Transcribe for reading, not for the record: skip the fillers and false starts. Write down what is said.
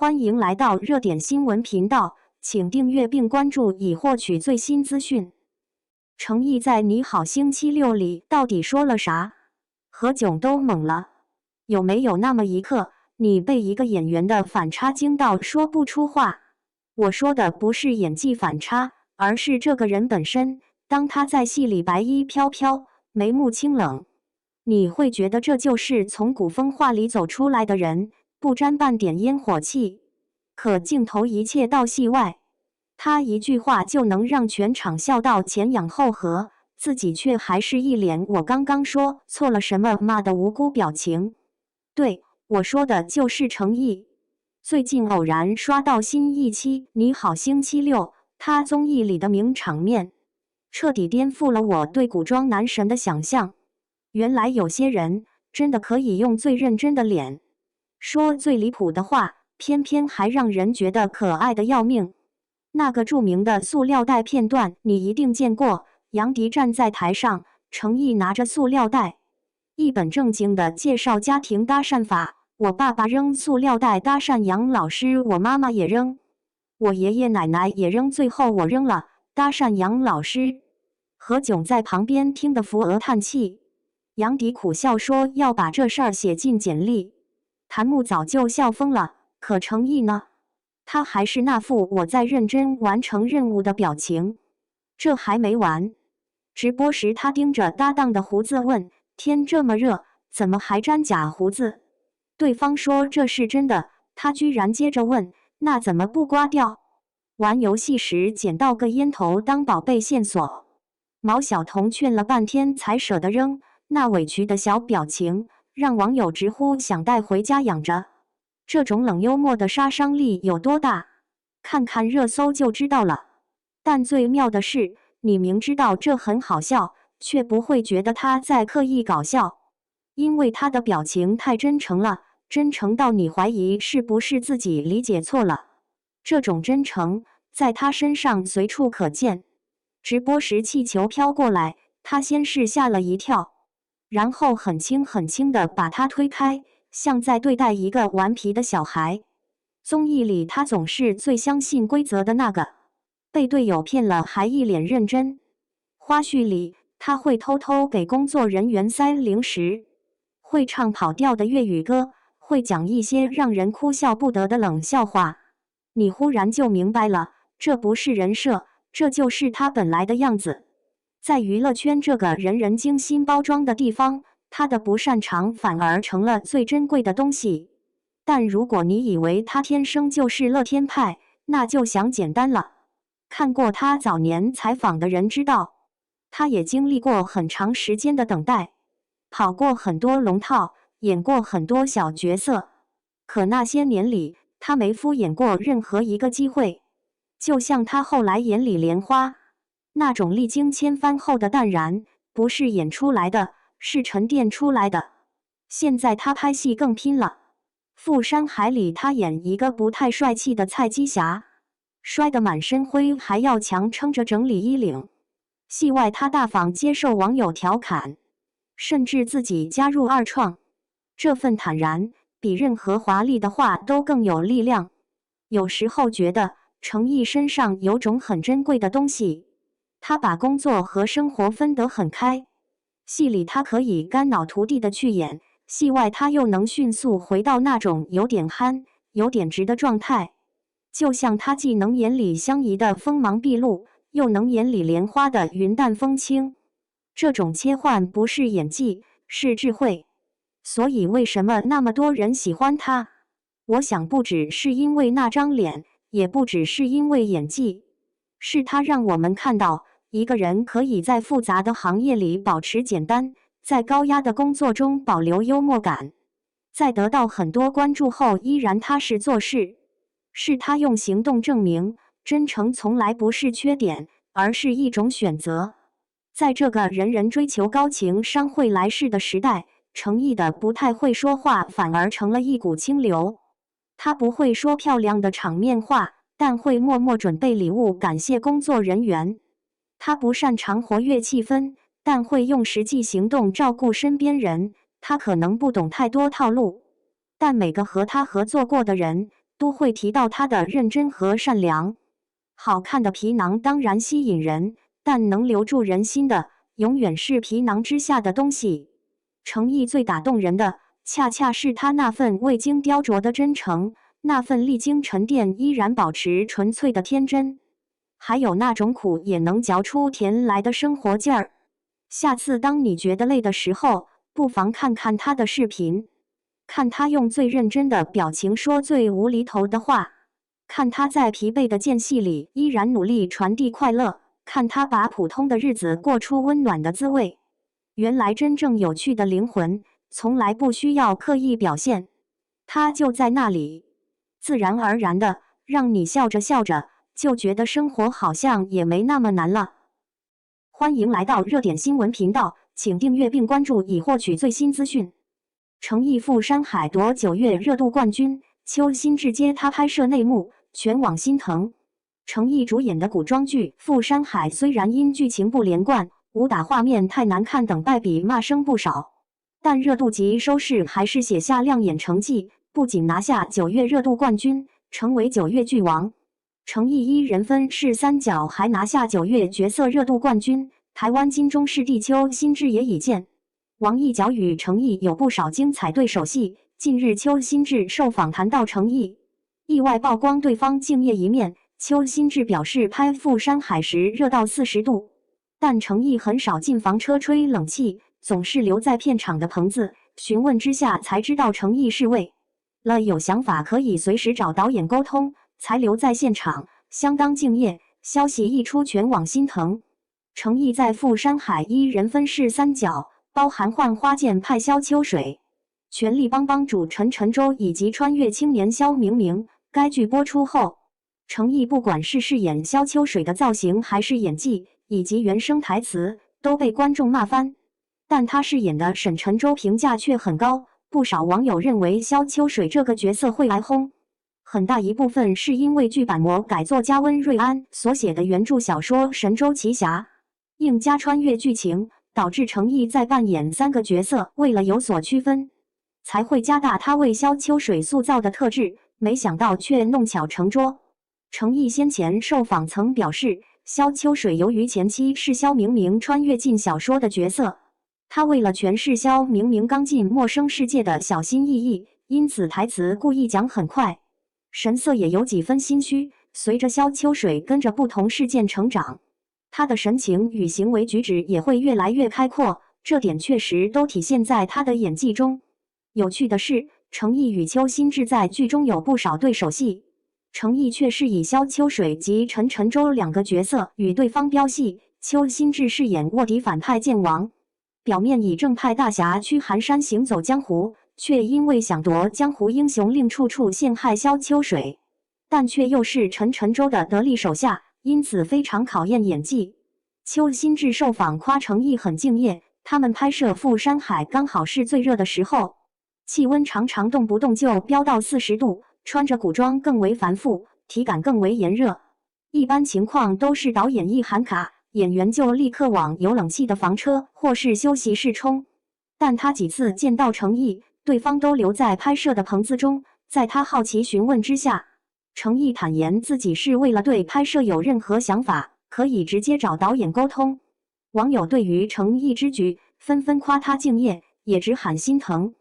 欢迎来到热点新闻频道，请订阅并关注以获取最新资讯。程毅在《你好星期六》里到底说了啥？何炅都懵了。有没有那么一刻，你被一个演员的反差惊到说不出话？我说的不是演技反差，而是这个人本身。当他在戏里白衣飘飘，眉目清冷，你会觉得这就是从古风画里走出来的人，不沾半点烟火气。可镜头一切到戏外，他一句话就能让全场笑到前仰后合，自己却还是一脸我刚刚说错了什么吗的无辜表情。对，我说的就是程毅。最近偶然刷到新一期《你好星期六》，他综艺里的名场面，彻底颠覆了我对古装男神的想象。原来有些人真的可以用最认真的脸，说最离谱的话，偏偏还让人觉得可爱的要命。那个著名的塑料袋片段你一定见过，杨迪站在台上，程毅拿着塑料袋，一本正经地介绍家庭搭讪法。我爸爸扔塑料袋搭讪杨老师，我妈妈也扔，我爷爷奶奶也扔，最后我扔了，搭讪杨老师。何炅在旁边听得扶额叹气。杨迪苦笑说要把这事儿写进简历。谭木早就笑疯了，可程毅呢？他还是那副我在认真完成任务的表情。这还没完，直播时他盯着搭档的胡子问：天这么热，怎么还粘假胡子？对方说这是真的，他居然接着问：那怎么不刮掉？玩游戏时捡到个烟头当宝贝线索，毛晓彤劝了半天才舍得扔，那委屈的小表情让网友直呼想带回家养着。这种冷幽默的杀伤力有多大？看看热搜就知道了。但最妙的是，你明知道这很好笑，却不会觉得他在刻意搞笑，因为他的表情太真诚了，真诚到你怀疑是不是自己理解错了。这种真诚在他身上随处可见。直播时气球飘过来，他先是吓了一跳，然后很轻很轻地把他推开，像在对待一个顽皮的小孩。综艺里他总是最相信规则的那个，被队友骗了还一脸认真。花絮里他会偷偷给工作人员塞零食，会唱跑调的粤语歌，会讲一些让人哭笑不得的冷笑话。你忽然就明白了，这不是人设，这就是他本来的样子。在娱乐圈这个人人精心包装的地方，他的不擅长反而成了最珍贵的东西。但如果你以为他天生就是乐天派，那就想简单了。看过他早年采访的人知道，他也经历过很长时间的等待，跑过很多龙套，演过很多小角色。可那些年里，他没敷衍过任何一个机会。就像他后来演李莲花，那种历经千帆后的淡然，不是演出来的，是沉淀出来的。现在他拍戏更拼了。富山海里他演一个不太帅气的菜鸡侠，摔得满身灰，还要强撑着整理衣领。戏外他大方接受网友调侃，甚至自己加入二创。这份坦然比任何华丽的话都更有力量。有时候觉得程毅身上有种很珍贵的东西，他把工作和生活分得很开。戏里他可以肝脑涂地的去演，戏外他又能迅速回到那种有点憨、有点直的状态。就像他既能演李香怡的锋芒毕露，又能演李莲花的云淡风轻。这种切换不是演技，是智慧。所以为什么那么多人喜欢他？我想不只是因为那张脸，也不只是因为演技，是他让我们看到一个人可以在复杂的行业里保持简单，在高压的工作中保留幽默感，在得到很多关注后依然踏实做事。是他用行动证明，真诚从来不是缺点，而是一种选择。在这个人人追求高情商会来事的时代，程毅的不太会说话反而成了一股清流。他不会说漂亮的场面话，但会默默准备礼物感谢工作人员。他不擅长活跃气氛，但会用实际行动照顾身边人。他可能不懂太多套路，但每个和他合作过的人都会提到他的认真和善良。好看的皮囊当然吸引人，但能留住人心的，永远是皮囊之下的东西。程毅最打动人的，恰恰是他那份未经雕琢的真诚，那份历经沉淀依然保持纯粹的天真，还有那种苦也能嚼出甜来的生活劲儿。下次当你觉得累的时候，不妨看看他的视频，看他用最认真的表情说最无厘头的话，看他在疲惫的间隙里依然努力传递快乐，看他把普通的日子过出温暖的滋味。原来真正有趣的灵魂，从来不需要刻意表现，它就在那里，自然而然的让你笑着笑着就觉得生活好像也没那么难了。欢迎来到热点新闻频道，请订阅并关注以获取最新资讯。程毅赴山海夺9月热度冠军，邱心志接他拍摄内幕，全网心疼。程毅主演的古装剧《赴山海》虽然因剧情不连贯、武打画面太难看等败笔骂声不少，但热度及收视还是写下亮眼成绩，不仅拿下9月热度冠军，成为9月剧王。程毅一人分饰3角，还拿下9月角色热度冠军。台湾金钟视帝邱心志也已见。王一角与程毅有不少精彩对手戏。近日邱心志受访谈到程毅，意外曝光对方敬业一面。邱心志表示拍《赴山海》时热到40度，但程毅很少进房车吹冷气，总是留在片场的棚子。询问之下才知道程毅是为了有想法可以随时找导演沟通，才留在现场，相当敬业。消息一出，全网心疼。程毅在《赴山海》一人分饰3角，包含浣花剑派萧秋水、全力帮帮主陈晨舟以及穿越青年萧明明。该剧播出后，程毅不管是饰演萧秋水的造型，还是演技以及原声台词，都被观众骂翻。但他饰演的沈晨舟评价却很高，不少网友认为萧秋水这个角色会挨轰，很大一部分是因为剧版魔改作家温瑞安所写的原著小说《神州奇侠》，硬加穿越剧情，导致程毅在扮演3个角色，为了有所区分，才会加大他为萧秋水塑造的特质，没想到却弄巧成拙。程毅先前受访曾表示，萧秋水由于前期是萧明明穿越进小说的角色，他为了诠释萧明明刚进陌生世界的小心翼翼，因此台词故意讲很快，神色也有几分心虚。随着萧秋水跟着不同事件成长，他的神情与行为举止也会越来越开阔，这点确实都体现在他的演技中。有趣的是，程毅与邱心志在剧中有不少对手戏，程毅却是以萧秋水及陈晨舟2个角色与对方飙戏，邱心志饰演卧底反派剑王，表面以正派大侠屈寒山行走江湖，却因为想夺江湖英雄令处处陷害萧秋水，但却又是陈晨舟的得力手下，因此非常考验演技。邱心志受访夸程毅很敬业，他们拍摄《赴山海》刚好是最热的时候，气温常常动不动就飙到40度，穿着古装更为繁复，体感更为炎热。一般情况都是导演一喊卡，演员就立刻往有冷气的房车或是休息室冲。但他几次见到程毅，对方都留在拍摄的棚子中。在他好奇询问之下，程毅坦言自己是为了对拍摄有任何想法，可以直接找导演沟通。网友对于程毅之举纷纷夸他敬业，也只喊心疼。